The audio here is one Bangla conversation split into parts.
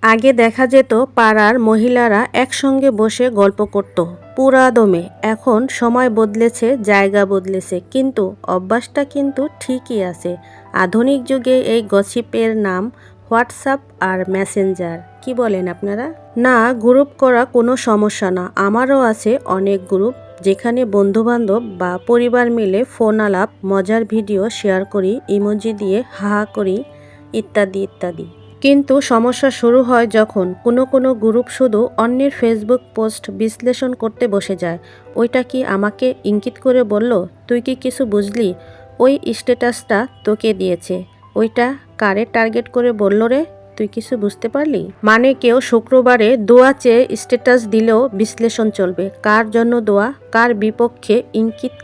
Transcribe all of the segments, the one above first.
আগে দেখা যেত পাড়ার মহিলারা একসঙ্গে বসে গল্প করত পুরা দমে। এখন সময় বদলেছে, জায়গা বদলেছে, কিন্তু অভ্যাসটা কিন্তু ঠিকই আছে। আধুনিক যুগে এই গসিপের নাম হোয়াটসঅ্যাপ আর মেসেঞ্জার। কি বলেন আপনারা? না, গ্রুপ করা কোনো সমস্যা না। আমারও আছে অনেক গ্রুপ, যেখানে বন্ধুবান্ধব বা পরিবার মিলে ফোন আলাপ, মজার ভিডিও শেয়ার করি, ইমোজি দিয়ে হাহা করি, ইত্যাদি ইত্যাদি। কিন্তু সমস্যা শুরু হয় যখন কোনো গ্রুপ শুধু অন্যের ফেসবুক পোস্ট বিশ্লেষণ করতে বসে যায়। ওইটা কি আমাকে ইঙ্গিত করে বলল, তুই কি কিছু বুঝলি? ওই স্ট্যাটাসটা তোকে দিয়েছে, ওইটা কারে টার্গেট করে বলল রে? তুই কিছু বুঝতে পারলি? মানে কেউ শুক্রবারে দোয়া চেয়ে স্ট্যাটাস দিলেও বিশ্লেষণ চলবে, কার জন্য দোয়া, কার বিপক্ষে ইঙ্গিত,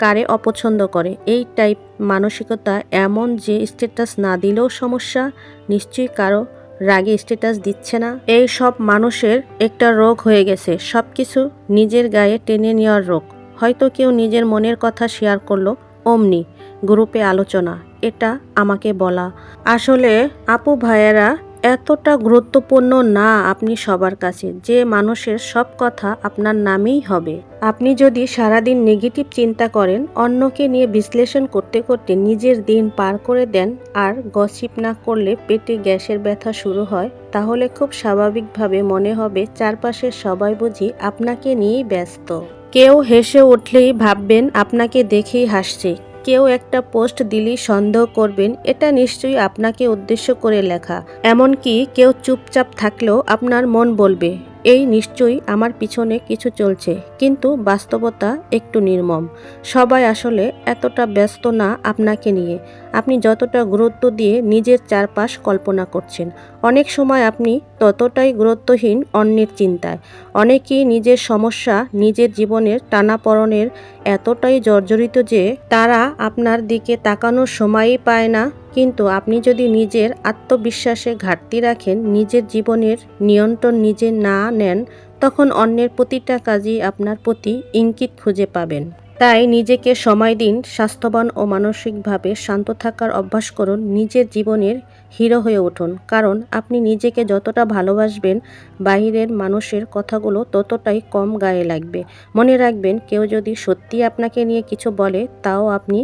কারে অপছন্দ করে। এই টাইপ মানসিকতা এমন যে স্ট্যাটাস না দিলেও সমস্যা, নিশ্চয়ই কারো রাগে স্ট্যাটাস দিচ্ছে না। এই সব মানুষের একটা রোগ হয়ে গেছে, সব কিছু নিজের গায়ে টেনে নেওয়ার রোগ। হয়তো কেউ নিজের মনের কথা শেয়ার করলো, অমনি গ্রুপে আলোচনা, এটা আমাকে বলা। আসলে আপু ভাইয়েরা, এতটা গুরুত্বপূর্ণ না আপনি সবার কাছে যে মানুষের সব কথা আপনার নামেই হবে। আপনি যদি সারাদিন নেগেটিভ চিন্তা করেন, অন্যকে নিয়ে বিশ্লেষণ করতে করতে নিজের দিন পার করে দেন, আর গসিপ না করলে পেটে গ্যাসের ব্যথা শুরু হয়, তাহলে খুব স্বাভাবিকভাবে মনে হবে চারপাশের সবাই বুঝি আপনাকে নিয়েই ব্যস্ত। কেউ হেসে উঠলেই ভাববেন আপনাকে দেখেই হাসছে, কেউ একটা পোস্ট দিলেই সন্দেহ করবেন এটা নিশ্চয়ই আপনাকে উদ্দেশ্য করে লেখা। এমনকি কেউ চুপচাপ থাকলেও আপনার মন বলবে, এই নিশ্চয়ই আমার পিছনে কিছু চলছে। কিন্তু বাস্তবতা একটু নির্মম। সবাই আসলে এতটা ব্যস্ত না আপনাকে নিয়ে, আপনি যতটা গুরুত্ব দিয়ে নিজের চারপাশ কল্পনা করছেন। অনেক সময় আপনি ততটাই গুরুত্বহীন অন্যের চিন্তায়। অনেকেই নিজের সমস্যা, নিজের জীবনের টানাপড়েনের এতটাই জর্জরিত যে তারা আপনার দিকে তাকানোর সময়ই পায় না। কিন্তু আপনি যদি নিজের আত্মবিশ্বাসে ঘাটতি রাখেন, নিজের জীবনের নিয়ন্ত্রণ নিজে না নেন, তখন অন্যের প্রতিটা কাজই আপনার প্রতি ইঙ্গিত খুঁজে পাবেন। তাই নিজেকে সময় দিন, স্বাস্থ্যবান ও মানসিকভাবে শান্ত থাকার অভ্যাস করুন, নিজের জীবনের হিরো হয়ে উঠুন। কারণ আপনি নিজেকে যতটা ভালোবাসবেন, বাইরের মানুষের কথাগুলো ততটাই কম গায়ে লাগবে। মনে রাখবেন, কেউ যদি সত্যি আপনাকে নিয়ে কিছু বলে, তাও আপনি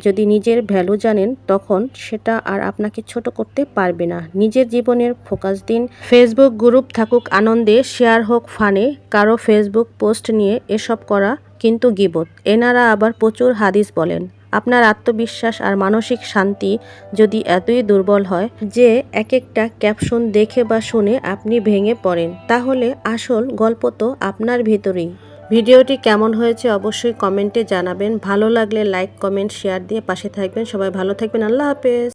যদি নিজের ভ্যালু জানেন, তখন সেটা আর আপনাকে ছোট করতে পারবে না। নিজের জীবনের ফোকাস দিন। ফেসবুক গ্রুপ থাকুক আনন্দে, শেয়ার হোক ফানে, কারো ফেসবুক পোস্ট নিয়ে এসব করা কিন্তু গীবত। এনারা আবার প্রচুর হাদিস বলেন। আপনার আত্মবিশ্বাস আর মানসিক শান্তি যদি এতই দুর্বল হয় যে এক একটা ক্যাপশন দেখে বা শুনে আপনি ভেঙে পড়েন, তাহলে আসল গল্প তো আপনার ভিতরেই। ভিডিওটি কেমন হয়েছে অবশ্যই কমেন্টে জানাবেন। ভালো লাগলে লাইক, কমেন্ট, শেয়ার দিয়ে পাশে থাকবেন। সবাই ভালো থাকবেন। আল্লাহ হাফেজ।